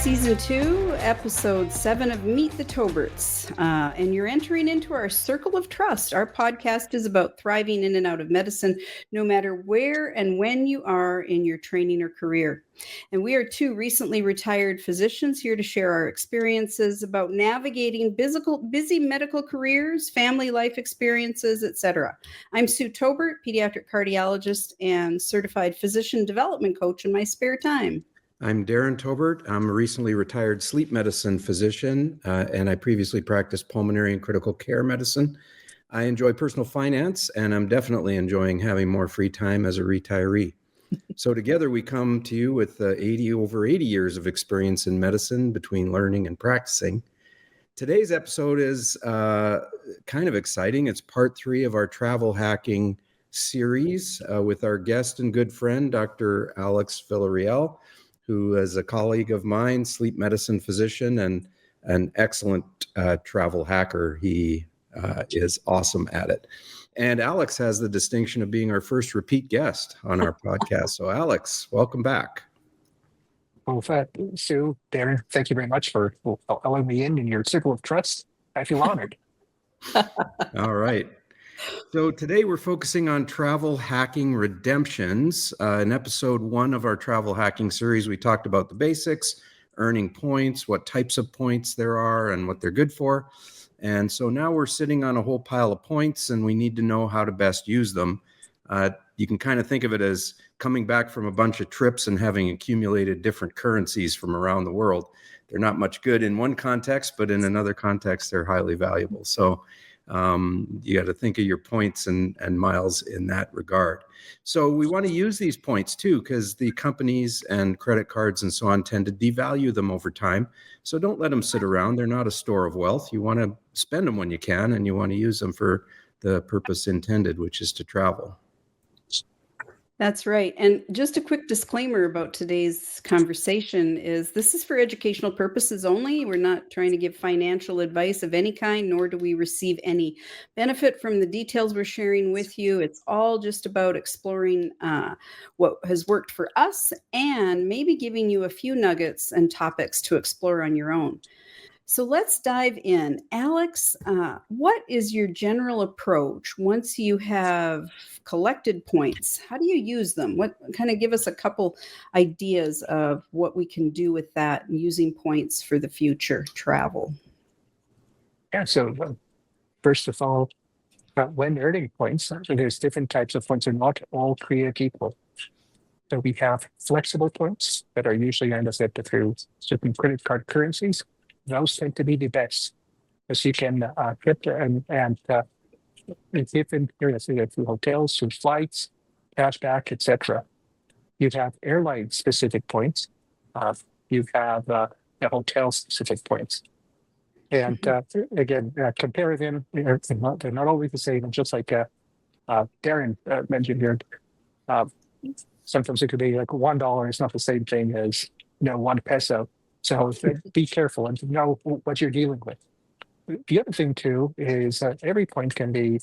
Season 2, Episode 7 of Meet the Toberts. And you're entering into our Circle of Trust. Our podcast is about thriving in and out of medicine, no matter where and when you are in your training or career. And we are two recently retired physicians here to share our experiences about navigating busy medical careers, family life experiences, etc. I'm Sue Tobert, pediatric cardiologist and certified physician development coach in my spare time. I'm Darren Tobert. I'm a recently retired sleep medicine physician, and I previously practiced pulmonary and critical care medicine. I enjoy personal finance, and I'm definitely enjoying having more free time as a retiree. So together we come to you with over 80 years of experience in medicine between learning and practicing. Today's episode is kind of exciting. It's part 3 of our travel hacking series with our guest and good friend, Dr. Alex Villarreal, who is a colleague of mine, sleep medicine physician, and an excellent travel hacker. He is awesome at it. And Alex has the distinction of being our first repeat guest on our podcast. So Alex, welcome back. Well, Sue, Darren, thank you very much for allowing me in your circle of trust. I feel honored. All right. So today we're focusing on travel hacking redemptions. In episode 1 of our travel hacking series, we talked about the basics, earning points, what types of points there are and what they're good for. And so now we're sitting on a whole pile of points and we need to know how to best use them. You can kind of think of it as coming back from a bunch of trips and having accumulated different currencies from around the world. They're not much good in one context, but in another context, they're highly valuable. So you got to think of your points and miles in that regard. So we want to use these points too, because the companies and credit cards and so on tend to devalue them over time. So don't let them sit around. They're not a store of wealth. You want to spend them when you can, and you want to use them for the purpose intended, which is to travel. That's right. And just a quick disclaimer about today's conversation is this is for educational purposes only. We're not trying to give financial advice of any kind, nor do we receive any benefit from the details we're sharing with you. It's all just about exploring what has worked for us and maybe giving you a few nuggets and topics to explore on your own. So let's dive in. Alex, what is your general approach once you have collected points? How do you use them? What kind of give us a couple ideas of what we can do with that using points for the future travel? Yeah, so first of all, when earning points, there's different types of points. They're not all created equal. So we have flexible points that are usually set through certain credit card currencies. Those tend to be the best, because you can get and different areas, through hotels, through flights, cashback, etc. You have airline specific points. You have hotel specific points, and again, compare them. They're not always the same. And just like Darren mentioned here, sometimes it could be like $1 is not the same thing as $1. So be careful and know what you're dealing with. The other thing too is every point can be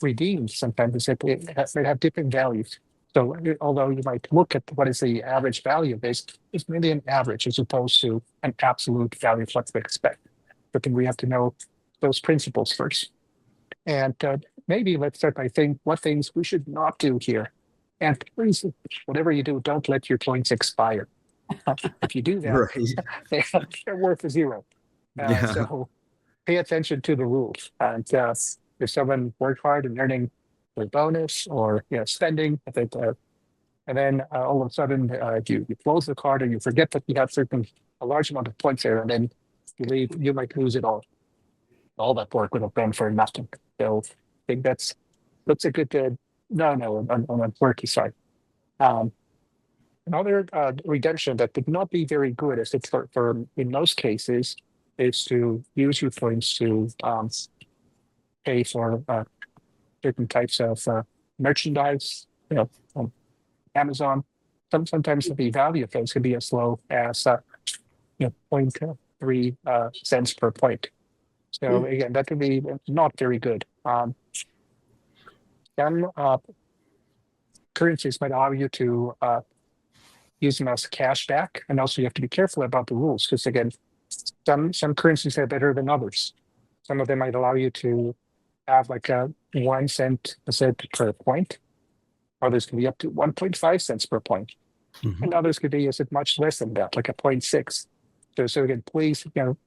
redeemed. Sometimes it may have different values. So although you might look at what is the average value of this, it's really an average as opposed to an absolute value of what we expect. But then we have to know those principles first. And maybe let's start by saying what things we should not do here. And please, whatever you do, don't let your points expire. If you do that, right, they're worth 0. So pay attention to the rules. And if someone worked hard and earning their bonus or spending, I think, and then all of a sudden you close the card and you forget that you have a large amount of points there, and then you leave, you might lose it all. All that work would have been for nothing. So I think that's a good no on a quirky side. Another redemption that would not be very good, as it's for in most cases, is to use your points to pay for certain types of merchandise. On Amazon. Sometimes the value of those could be as low as 0.3 cents per point. So again, that could be not very good. Some currencies might allow you to use them as cash back. And also you have to be careful about the rules because again, some currencies are better than others. Some of them might allow you to have like a 1 cent per point. Others can be up to 1.5 cents per point. Mhm. And others could be much less than that, like a 0.6. So again, please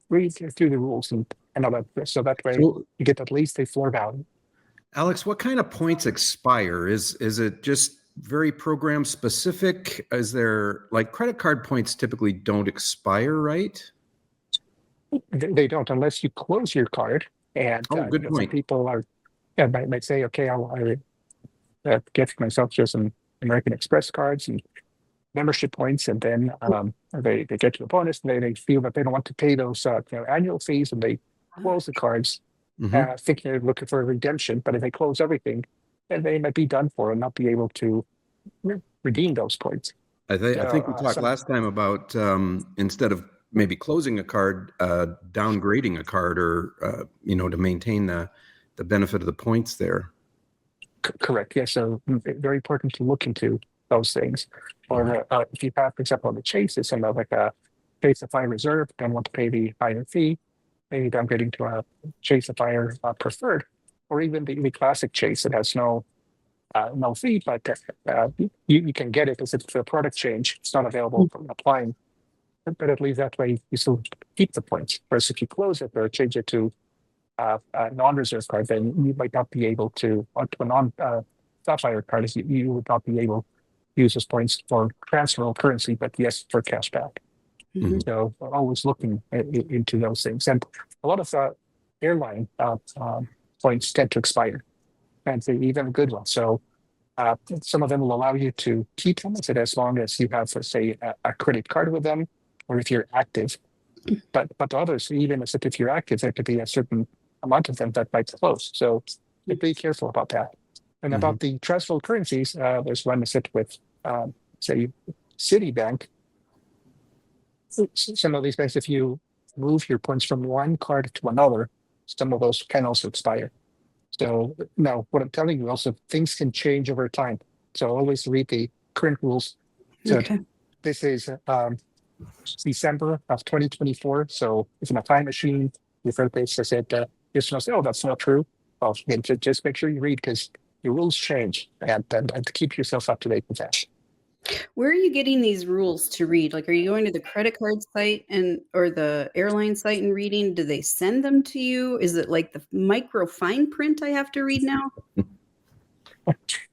read through the rules and all that, so that way So, you get at least a floor value. Alex, what kind of points expire? Is it just very program specific? Is there like credit card points typically don't expire, right? They don't unless you close your card. And Oh, good some point. people might say, okay, I get myself just some American Express cards and membership points, and then they get to a bonus, and they feel that they don't want to pay those annual fees, and they close the cards, Mhm. thinking they're looking for a redemption. But if they close everything, then they might be done for and not be able to redeem those points. I think we talked Some- last time about instead of maybe closing a card, downgrading a card, or to maintain the benefit of the points there. Correct. Yeah. So very important to look into those things. Or if you have, for example, on the Chase, it's like a Chase Sapphire Reserve, don't want to pay the higher fee, maybe downgrading to a Chase Sapphire Preferred, or even the classic Chase that has no fee, but you can get it as if it's a product change. It's not available from applying, but at least that way you still keep the points. Whereas if you close it or change it to a non-reserve card, then you might not be able to, or to a non-Sapphire card, you would not be able to use those points for transferable currency, but yes, for cash back. Mhm. So always looking into those things. And a lot of airline points tend to expire, and they're even a good one. So some of them will allow you to keep them as long as you have, say, a credit card with them, or if you're active. But others, even if you're active, there could be a certain amount of them that might close. So be careful about that. And about the transferable currencies, there's one that's with, say, Citibank. Some of these banks, if you move your points from one card to another, some of those can also expire. So now what I'm telling you also, things can change over time. So always read the current rules. So Okay. this is December of 2024. So if in a time machine, your first page says that you're supposed to say, oh, that's not true. Well, again, just make sure you read because the rules change and to keep yourself up to date with that. Where are you getting these rules to read? Like, are you going to the credit card site or the airline site and reading? Do they send them to you? Is it like the micro fine print I have to read now?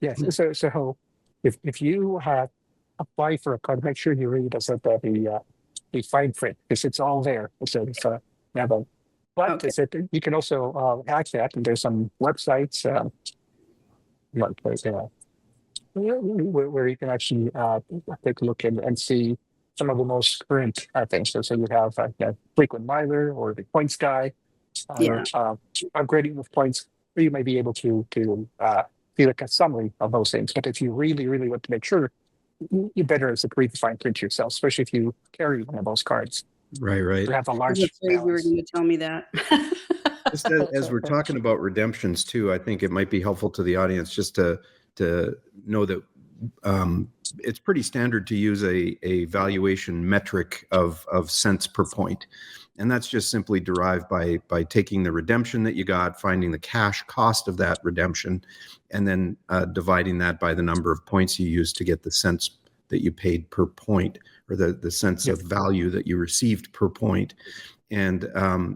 Yes. So if you apply for a card, make sure you read the fine print because it's all there. So but Okay. you can also hack that, and there's some websites where you can actually take a look and see some of the most current things. So you have frequent miler or the points guy, Yeah. upgrading with points, or you may be able to see like a summary of those things. But if you really, really want to make sure, you better read the fine print yourself, especially if you carry one of those cards. Right. You have a I was large afraid you were balance. going to tell me that. Just as we're talking about redemptions too, I think it might be helpful to the audience just to know that it's pretty standard to use a valuation metric of cents per point, and that's just simply derived by taking the redemption that you got, finding the cash cost of that redemption, and then dividing that by the number of points you used to get the cents that you paid per point, or the cents of value that you received per point. And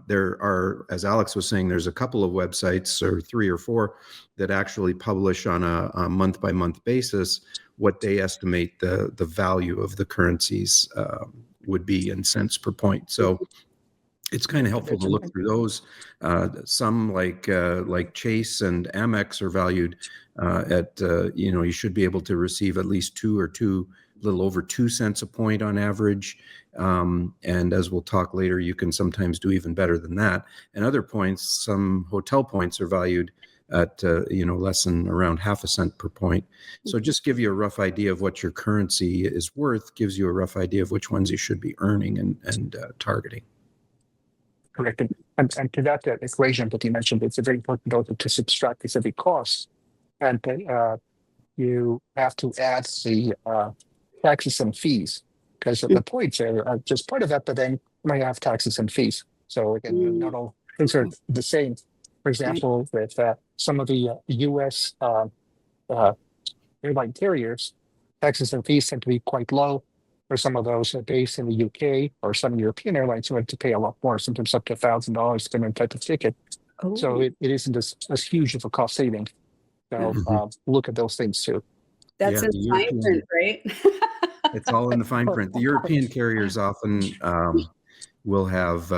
there are, as Alex was saying, there's a couple of websites, or 3 or 4, that actually publish on a month-by-month basis what they estimate the value of the currencies would be in cents per point. So it's kind of helpful to look through those. Some like Chase and Amex are valued at you should be able to receive at least a little over 2 cents a point on average. And as we'll talk later, you can sometimes do even better than that. And other points, some hotel points are valued at less than around half a cent per point. So just give you a rough idea of what your currency is worth, gives you a rough idea of which ones you should be earning and targeting. Correct. And to that equation that you mentioned, it's very important also to subtract the civic costs. And you have to add the taxes and fees, because the points are just part of that, but then you might have taxes and fees. So again, not all things are the same. For example, with some of the U.S. Airline carriers, taxes and fees tend to be quite low. For some of those based in the UK or some European airlines who have to pay a lot more, sometimes up to $1,000 depending on type of ticket. Oh, So it isn't as huge of a cost saving. So look at those things too. that's Yeah, in the fine European- print, right? It's all in the fine print. The European carriers often will have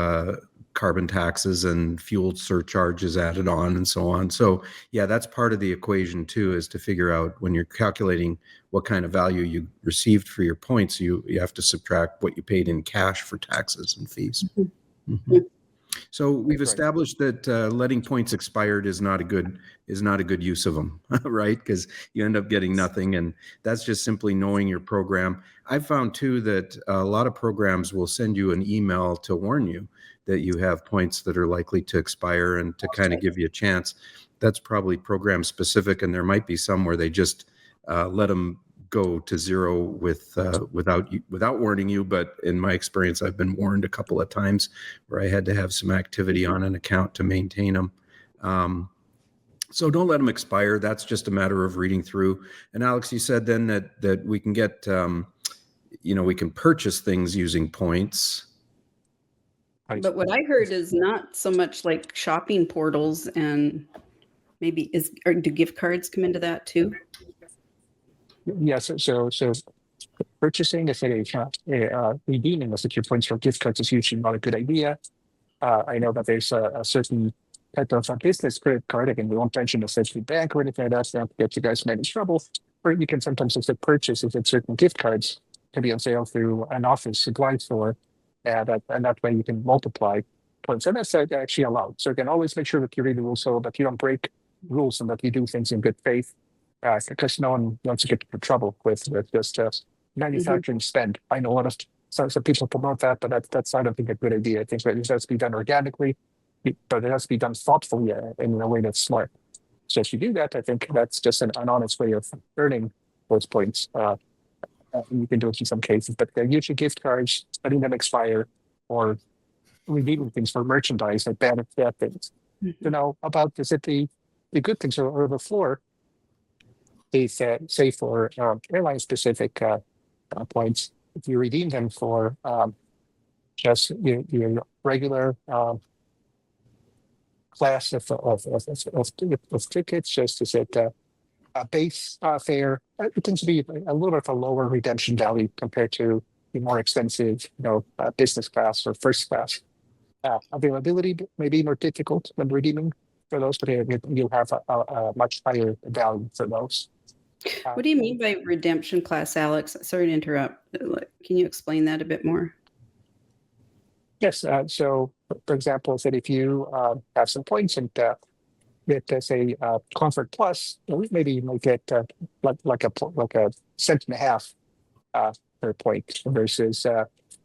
carbon taxes and fuel surcharges added on and so on. So yeah, that's part of the equation too, is to figure out when you're calculating what kind of value you received for your points, you have to subtract what you paid in cash for taxes and fees. So we've established that letting points expired is not a good use of them, right? Because you end up getting nothing, and that's just simply knowing your program. I've found too that a lot of programs will send you an email to warn you that you have points that are likely to expire and to kind of give you a chance. That's probably program specific, and there might be some where they just let them go to zero without warning you. But in my experience, I've been warned a couple of times where I had to have some activity on an account to maintain them. So don't let them expire. That's just a matter of reading through. And Alex, you said then that we can get, we can purchase things using points. But what I heard is not so much like shopping portals, and maybe do gift cards come into that too? Yes. So purchasing, redeeming the secure points for gift cards is usually not a good idea. I know that there's a certain type of business credit card. Again, we won't mention a certain bank or anything like that, so not get you guys in any trouble. Or you can sometimes just purchase if certain gift cards can be on sale through an office supply store, and that way you can multiply points. And that's actually allowed. So you can always make sure that you read the rules so that you don't break rules and that you do things in good faith. Because no one wants to get into trouble with just manufacturing spend. I know a lot of some people promote that, but that's I don't think a good idea. I think that it has to be done organically, but it has to be done thoughtfully in a way that's smart. So if you do that, I think that's just an honest way of earning those points. You can do it in some cases, but they're usually gift cards, letting them expire, or redeeming things for merchandise like bad things. You know about the good things are the floor. They say for airline specific points, if you redeem them for just your regular class of tickets, just to set a base fare, it tends to be a little bit of a lower redemption value compared to the more expensive, business class or first class. Availability may be more difficult when redeeming for those, but you'll have a much higher value for those. What do you mean by redemption class, Alex? Sorry to interrupt. Can you explain that a bit more? Yes. So, for example, said if you have some points and get say Comfort Plus, maybe you might get like a cent and a half per point versus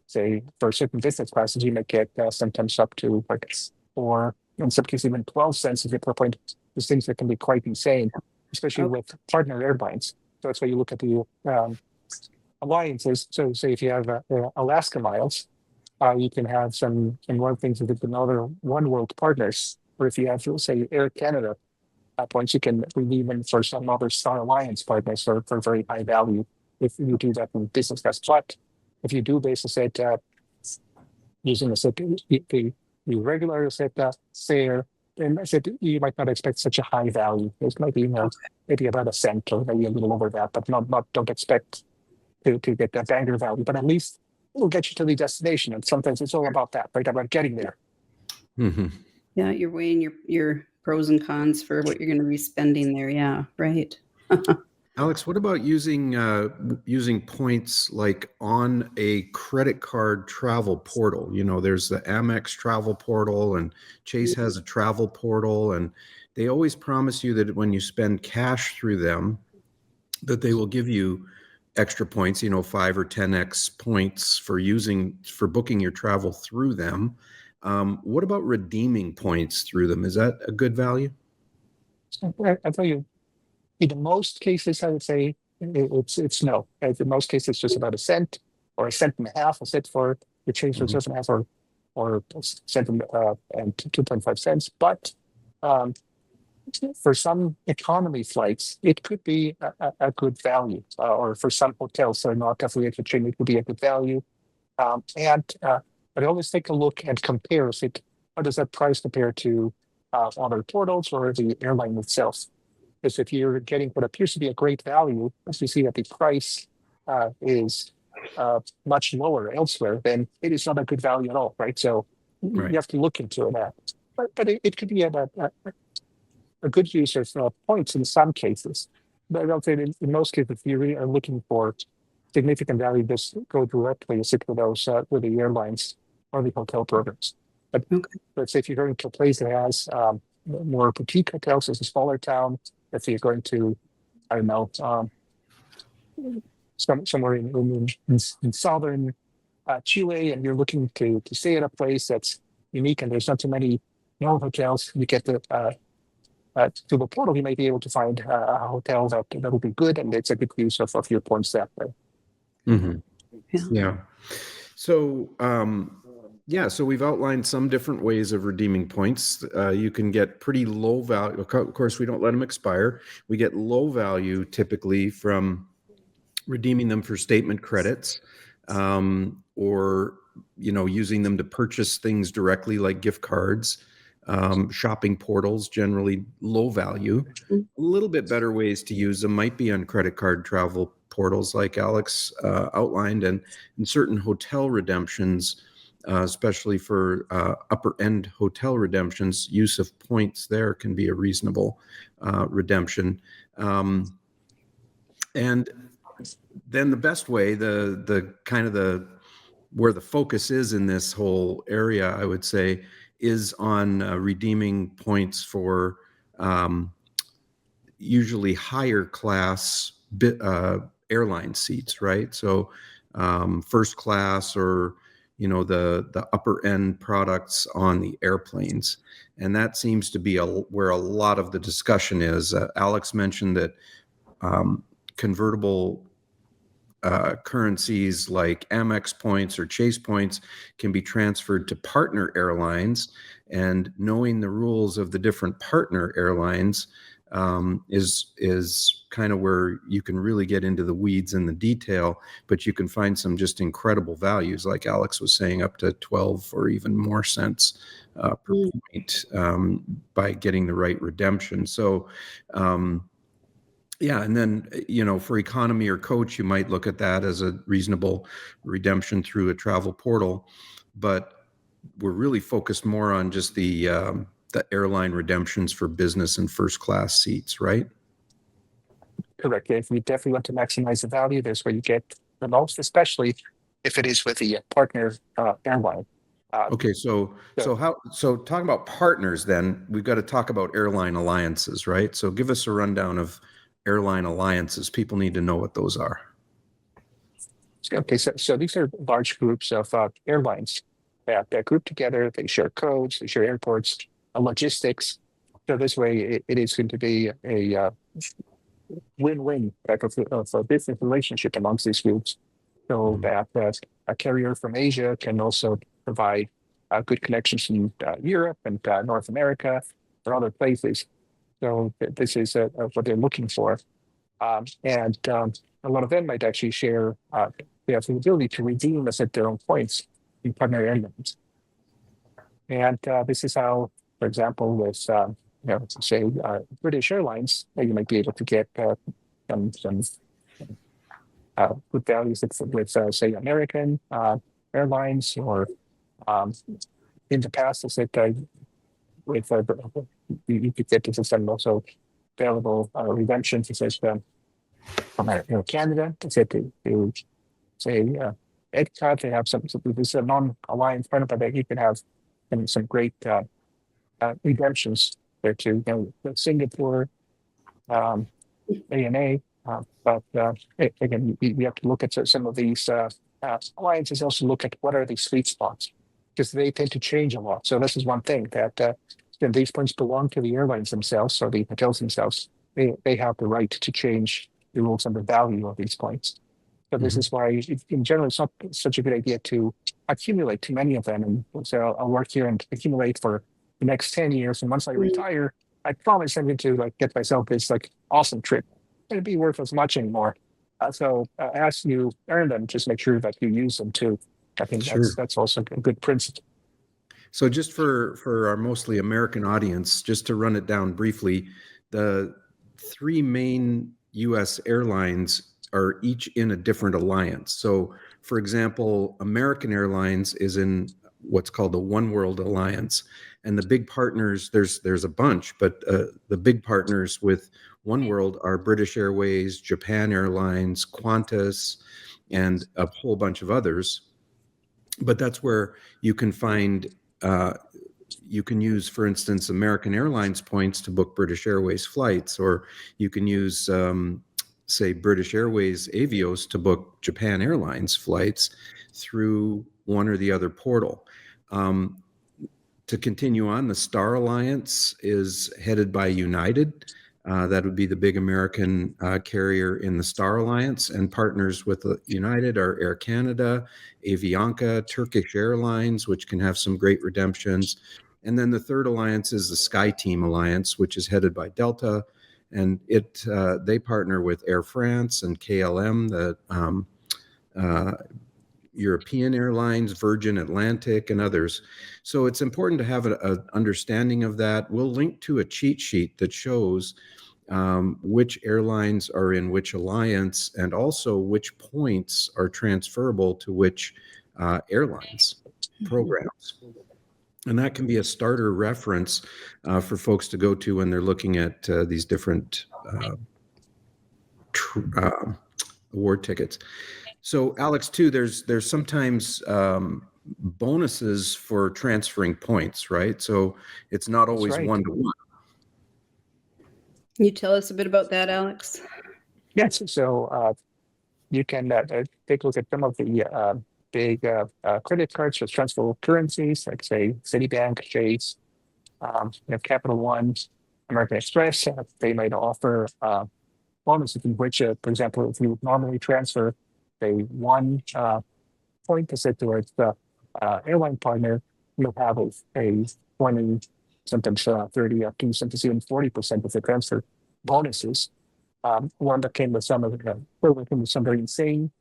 say for certain business classes you might get sometimes up to like 4, in some cases even 12 cents if you per point. There's things that can be quite insane, especially with partner airlines. So that's why you look at the alliances. So say if you have Alaska miles, you can have some one things with another one world partners, or if you have, say, Air Canada points, you can redeem them for some other Star Alliance partners for very high value if you do that in business class. But if you do basis it using the regular fare, then I said you might not expect such a high value. It might be maybe about a cent or maybe a little over that, but don't expect to get that banger value. But at least it will get you to the destination, and sometimes it's all about that, right? About getting there. Mm-hmm. Yeah, you're weighing your pros and cons for what you're going to be spending there. Yeah, right. Alex, what about using points like on a credit card travel portal? There's the Amex travel portal, and Chase has a travel portal, and they always promise you that when you spend cash through them, that they will give you extra points, 5 or 10x points for booking your travel through them. What about redeeming points through them? Is that a good value? I tell you, in most cases, I would say it's no. In most cases, it's just about a cent or a cent and a half. A cent for your change for a cent and a half, or a cent and 2.5 cents. But for some economy flights, it could be a good value, or for some hotels that are not affiliated with chain, it could be a good value. But always take a look and compare. How does that price compare to other portals or the airline itself? Because if you're getting what appears to be a great value, as you see that the price is much lower elsewhere, then it is not a good value at all, right? So Right. you have to look into it. But it could be a good use of points in some cases. But I'll say in most cases, if you really are looking for significant value, just go directly sit with those with the airlines or the hotel programs. But let's say if you're going to a place that has more boutique hotels, it's a smaller town. Let's say you're going to, I don't know, somewhere in southern Chile, and you're looking to stay at a place that's unique and there's not too many hotels. You get to the portal, you may be able to find a hotel that will be good, and it's a good use of your points that way. Mm-hmm. Yeah. So, so we've outlined some different ways of redeeming points. You can get pretty low value. Of course, we don't let them expire. We get low value typically from redeeming them for statement credits, or using them to purchase things directly, like gift cards. Shopping portals, generally low value. A little bit better ways to use them might be on credit card travel portals like Alex outlined, and in certain hotel redemptions, especially for upper end hotel redemptions, use of points there can be a reasonable redemption. And then the best way, the kind of where the focus is in this whole area, I would say, is on redeeming points for usually higher class airline seats, right? So first class, or the upper end products on the airplanes, and that seems to be where a lot of the discussion is. Alex mentioned that convertible currencies like Amex points or Chase points can be transferred to partner airlines, and knowing the rules of the different partner airlines is kind of where you can really get into the weeds and the detail, but you can find some just incredible values, like Alex was saying, up to 12 or even more cents per point by getting the right redemption. So and then, for economy or coach, you might look at that as a reasonable redemption through a travel portal, but we're really focused more on just the airline redemptions for business and first class seats, right? Correct. If we definitely want to maximize the value, there's where you get the most, especially if it is with the partner airline. Okay, so talking about partners, then we've got to talk about airline alliances, right? So give us a rundown of airline alliances. People need to know what those are. Okay, so these are large groups of airlines that group together. They share codes, they share airports, logistics. So this way, it is going to be a win-win type of a business relationship amongst these groups. So that a carrier from Asia can also provide good connections to Europe and North America or other places. So this is what they're looking for. And a lot of them might actually share, they have the ability to redeem at their own points in partner airlines. And this is how, for example, with, say British Airlines, you might be able to get some good values with say, American Airlines, or in the past, I said, with you could get this and also available redemptions. It says from Canada. It said to say EDCA, they have some. This is a non-alliance partner, but you can have some great redemptions there too. Singapore, ANA, but again, we have to look at some of these alliances. Also look at what are the sweet spots, because they tend to change a lot. So this is one thing that. These points belong to the airlines themselves or the hotels themselves. They have the right to change the rules and the value of these points. So this is why, in general, it's not such a good idea to accumulate too many of them. And so I'll work here and accumulate for the next 10 years. And once I retire, I promise I'm going to like get myself this like awesome trip. It'd be worth as much anymore. So as you earn them, just make sure that you use them too. I think that's also a good principle. So just for our mostly American audience, just to run it down briefly, the three main U.S. airlines are each in a different alliance. So, for example, American Airlines is in what's called the One World Alliance, and the big partners, there's a bunch, but the big partners with One World are British Airways, Japan Airlines, Qantas, and a whole bunch of others. But that's where you can find, you can use, for instance, American Airlines points to book British Airways flights, or you can use say British Airways Avios to book Japan Airlines flights through one or the other portal. To continue on, the Star Alliance is headed by United. That would be the big American carrier in the Star Alliance, and partners with United are Air Canada, Avianca, Turkish Airlines, which can have some great redemptions. And then the third alliance is the SkyTeam Alliance, which is headed by Delta, and they partner with Air France and KLM, the European Airlines, Virgin Atlantic, and others. So it's important to have an understanding of that. We'll link to a cheat sheet that shows which airlines are in which alliance, and also which points are transferable to which airlines programs. And that can be a starter reference for folks to go to when they're looking at these different award tickets. So, Alex, too, there's sometimes bonuses for transferring points, right? So it's not always one-to-one. Can you tell us a bit about that, Alex? Yes. So you can take a look at some of the big credit cards with transferable currencies, like say Citibank, Chase, Capital One, American Express. They might offer bonuses in which, for example, if you would normally transfer, say, 1 point to sit towards the airline partner, you'll have a 20, sometimes 30, up to sometimes even 40% of the transfer bonuses. One that came with some of the program came with some very insane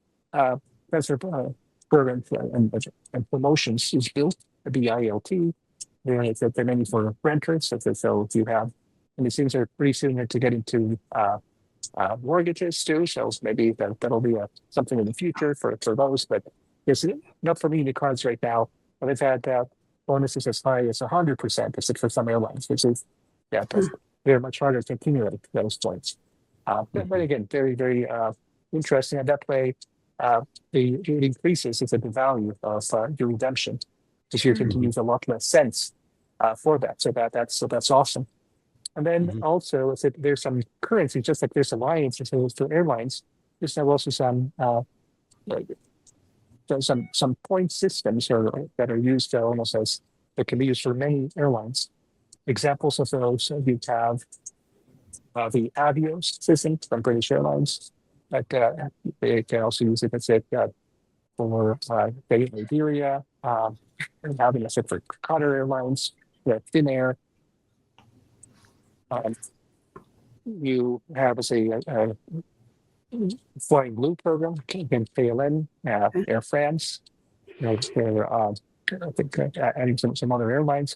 transfer programs and promotions is built, the BILT. They're mainly for renters. So if you have, and these things are pretty similar to get into mortgages too. So maybe that'll be something in the future for those. But it's not for me the cards right now. But they've had bonuses as high as 100% for some airlines, which is they're much harder to accumulate those points. But again, very, very interesting. And that way, it increases the value of your redemption, because you can use a lot less cents for that. So that's awesome. And then also, there's some currency, just like there's alliances for airlines. There's now also some point systems that are used almost as that can be used for many airlines. Examples of those, you have the Avios system from British Airlines. That they can also use it. That's it for Villarreal, and having a set for Qatar Airlines, Finnair. You have a Flying Blue program, again, KLM, Air France. I think adding some other airlines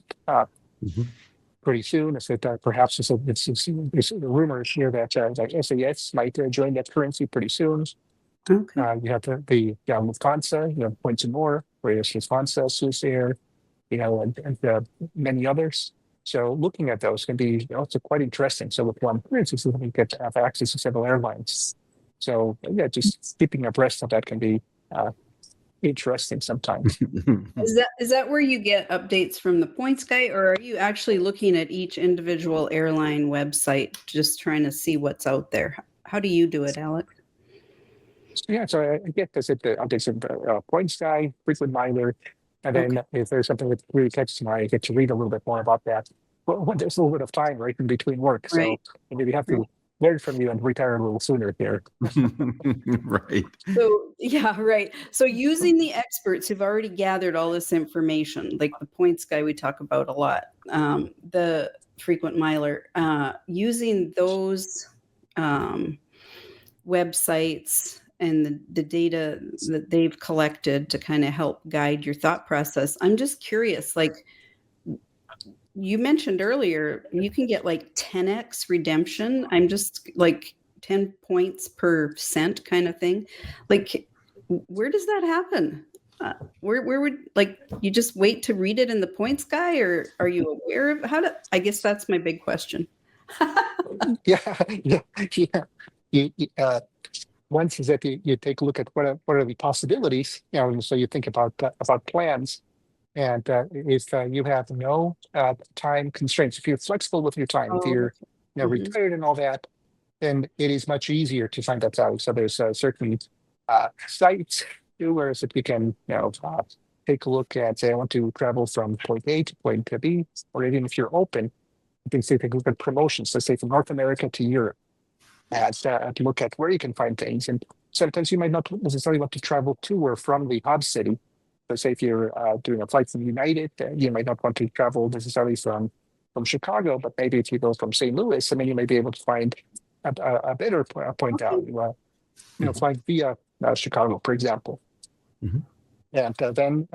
pretty soon. I said perhaps it's the rumors here that SAS might join that currency pretty soon. Okay. You have the Lufthansa, points and more, whereas Lufthansa, Swiss Air, and many others. So looking at those can be also quite interesting. So with one currency, so you get to have access to several airlines. So just keeping abreast of that can be interesting sometimes. Is that where you get updates from the points guy, or are you actually looking at each individual airline website, just trying to see what's out there? How do you do it, Alex? So I get this at the updates of points guy, frequent miler, and then if there's something that really catches my eye, I get to read a little bit more about that. But when there's a little bit of time right in between work, so maybe you have to learn from you and retire a little sooner here. Right. So, yeah, right. So using the experts who've already gathered all this information, like the points guy we talk about a lot, the frequent miler, using those websites and the data that they've collected to kind of help guide your thought process. I'm just curious, like you mentioned earlier, you can get like 10x redemption. I'm just like 10 points per cent kind of thing. Like, where does that happen? Where would, like, you just wait to read it in the points guy, or are you aware of how to? I guess that's my big question. Yeah, yeah, yeah. Once is that you take a look at what are the possibilities, and so you think about plans, and if you have no time constraints, if you're flexible with your time, if Oh, you're mhm. retired and all that, then it is much easier to find that out. So there's certain sites, where that you can take a look at. Say, I want to travel from point A to point B, or even if you're open, you can say take a look at promotions. Let's say from North America to Europe, and to look at where you can find things. And sometimes you might not necessarily want to travel to or from the hub city. So say if you're doing a flight from United, you might not want to travel necessarily from Chicago, but maybe if you go from St. Louis, I mean, you may be able to find a better point Okay. out, flying via Chicago, for example. Mhm. And then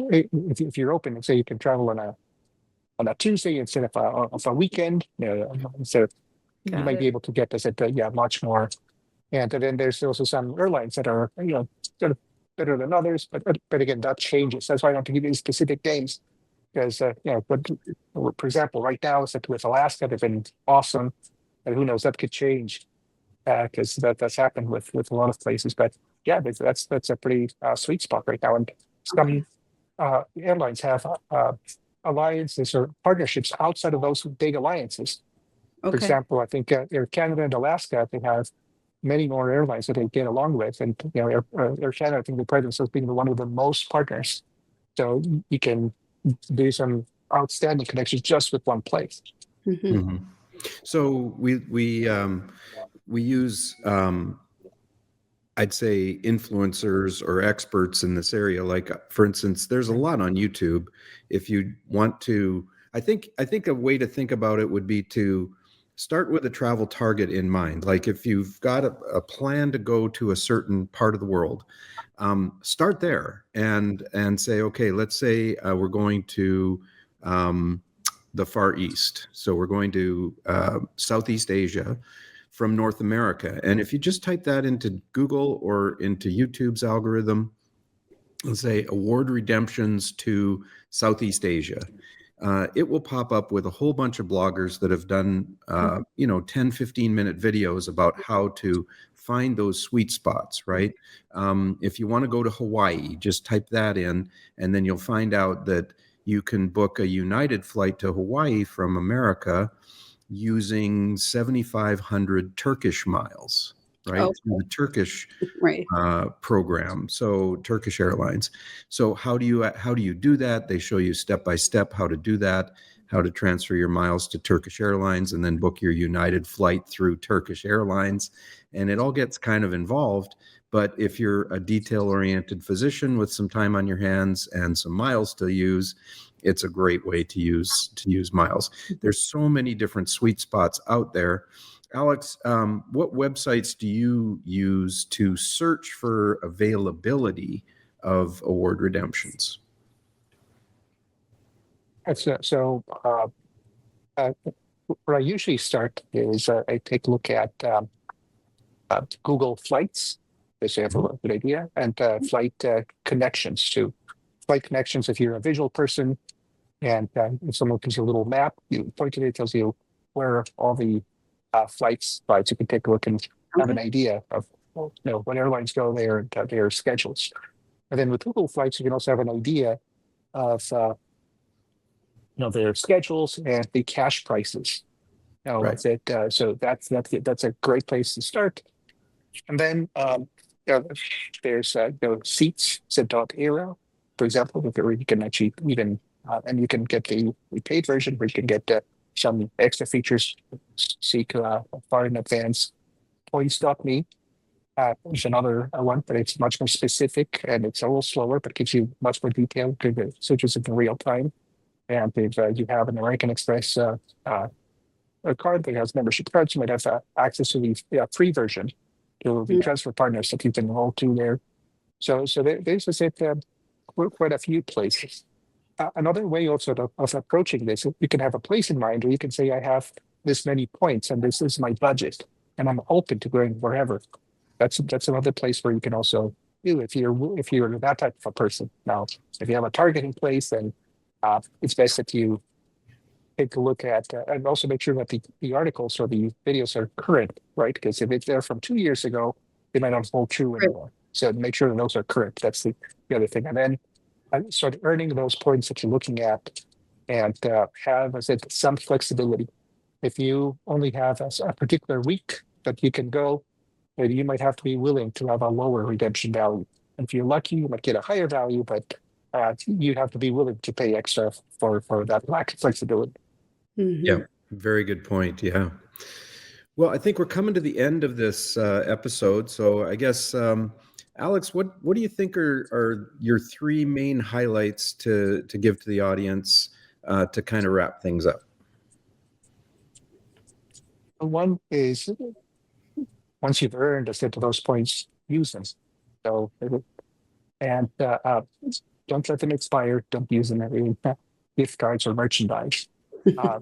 if you're open, say you can travel on a Tuesday instead of a weekend, instead of, you Got might be it. able to get this at much more. And then there's also some airlines that are sort of better than others, but again, that changes. That's why I don't give you specific names, because but for example, right now is that with Alaska, they've been awesome, and who knows, that could change, because that's happened with a lot of places. But yeah, that's a pretty sweet spot right now, and some airlines have alliances or partnerships outside of those big alliances. For Okay. example, I think Air Canada and Alaska, they have many more airlines that they get along with, and Air Canada, I think they pride themselves being one of the most partners. So you can do some outstanding connections just with one place. Mhm. Mhm. So we use I'd say influencers or experts in this area. Like for instance, there's a lot on YouTube. If you want to, I think a way to think about it would be to start with a travel target in mind. Like if you've got a plan to go to a certain part of the world, start there and say, okay, let's say we're going to the Far East. So we're going to Southeast Asia from North America. And if you just type that into Google or into YouTube's algorithm, let's say award redemptions to Southeast Asia, it will pop up with a whole bunch of bloggers that have done 10, 15-minute videos about how to find those sweet spots, right? If you want to go to Hawaii, just type that in, and then you'll find out that you can book a United flight to Hawaii from America using 7,500 Turkish miles, right? Oh, Through the Turkish right. program, so Turkish Airlines. So how do you do that? They show you step by step how to do that, how to transfer your miles to Turkish Airlines, and then book your United flight through Turkish Airlines. And it all gets kind of involved. But if you're a detail-oriented physician with some time on your hands and some miles to use, it's a great way to use miles. There's so many different sweet spots out there. Alex, what websites do you use to search for availability of award redemptions? So where I usually start is I take a look at Google Flights. They say I have a good idea, and flight connections too. Flight connections, if you're a visual person, and if someone gives you a little map, you point at it, it tells you where all the flights. You can take a look and have an idea of what airlines go there and their schedules. And then with Google Flights, you can also have an idea of their schedules and the cash prices. Right. So that's a great place to start. And then there's seats, era, for example, where you can actually even and you can get the paid version where you can get some extra features, seek far in advance. Points.me is another one, but it's much more specific and it's a little slower, but gives you much more detail to the searches in real time. And if you have an American Express a card that has membership cards, you might have access to the free version to the transfer partners that you can enroll to there. So there's quite a few places. Another way also of approaching this, you can have a place in mind, or you can say, I have this many points and this is my budget, and I'm open to going wherever. That's another place where you can also do if you're that type of a person. Now, if you have a target in place, then it's best that you take a look at and also make sure that the articles or the videos are current, right? Because if they're from 2 years ago, they might not hold true anymore. So make sure that those are current. That's the other thing. And then start earning those points that you're looking at, and have, as I said, some flexibility. If you only have a particular week that you can go, you might have to be willing to have a lower redemption value. And if you're lucky, you might get a higher value, but you have to be willing to pay extra for that lack of flexibility. Mm-hmm. Yeah, very good point. Yeah. Well, I think we're coming to the end of this episode. So I guess, Alex, what do you think are your three main highlights to give to the audience to kind of wrap things up? One is, once you've earned a set of those points, use them. So, and don't let them expire. Don't use them in gift cards or merchandise. Yeah,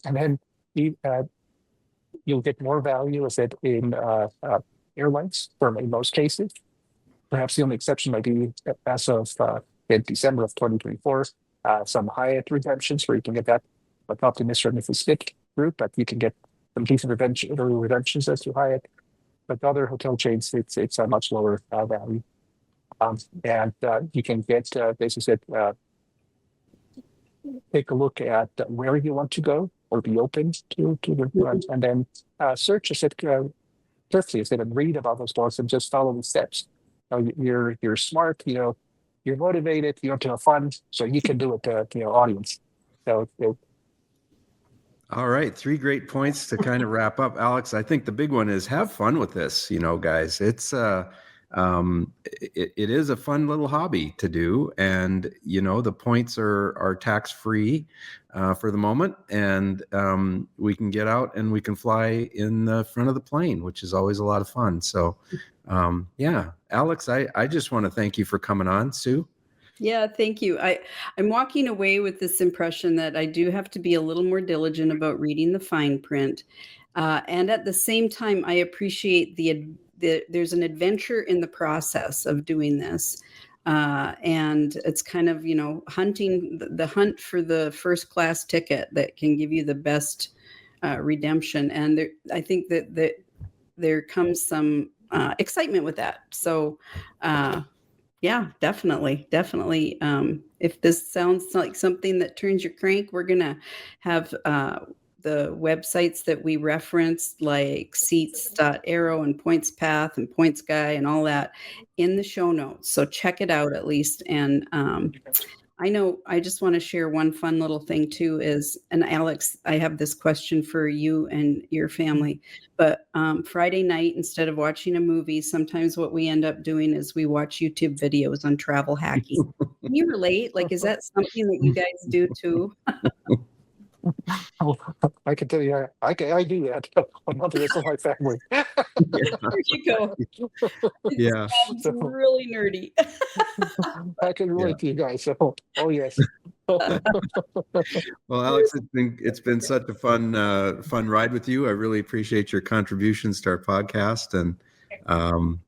and then you'll get more value, as it in airlines, in most cases. Perhaps the only exception might be as of in December of 2024, some Hyatt redemptions where you can get that, but not in this Magnificent group, but you can get some decent redemptions as to Hyatt. But other hotel chains, it's a much lower value. And you can get, basically, take a look at where you want to go or be open to the and then search carefully, and read about those blogs and just follow the steps. You're smart, you're motivated, you want to have fun, so you can do it to your audience. So. All right, three great points to kind of wrap up, Alex. I think the big one is have fun with this, guys. It's it is a fun little hobby to do, and the points are tax free for the moment, and we can get out and we can fly in the front of the plane, which is always a lot of fun. So yeah, Alex, I just want to thank you for coming on. Sue? Yeah, thank you. I'm walking away with this impression that I do have to be a little more diligent about reading the fine print. And at the same time, I appreciate there's an adventure in the process of doing this. And it's kind of, hunting the hunt for the first class ticket that can give you the best redemption. And I think that there comes some excitement with that. So, yeah, definitely. If this sounds like something that turns your crank, we're going to have the websites that we referenced, like seats.arrow and Points Path and Points Guy and all that, in the show notes. So check it out at least. And I just want to share one fun little thing too and Alex, I have this question for you and your family, but Friday night, instead of watching a movie, sometimes what we end up doing is we watch YouTube videos on travel hacking. Can you relate? Like, is that something that you guys do too? I can tell you, I do that. I'm not the rest of my family. There you go. Yeah. It's really nerdy. I can relate to you guys. So, oh yes. Well, Alex, it's been such a fun ride with you. I really appreciate your contributions to our podcast, and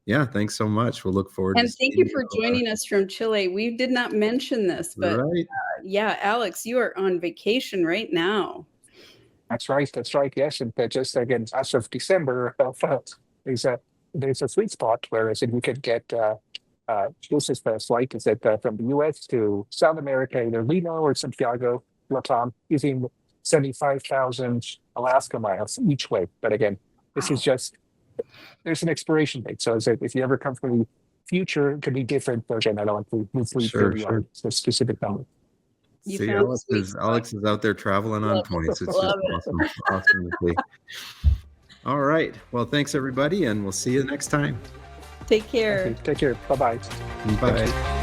yeah, thanks so much. We'll look forward. And thank you for joining us from Chile. We did not mention this, but right. Yeah, Alex, you are on vacation right now. That's right. Yes, and just again, as of December, there's a sweet spot where I said we could get closest flight is from the U.S. to South America, either Lima or Santiago, Latam, using 75,000 Alaska miles each way. But again, this is just, there's an expiration date. So if you ever come from the future, it could be different. But again, I don't want to move Sure. on the specific number. You See, found the sweet spot. Alex is out there traveling on points. It's just Love it. awesome. Awesome to see. All right. Well, thanks everybody, and we'll see you next time. Take care. Take care. Bye-bye. Bye.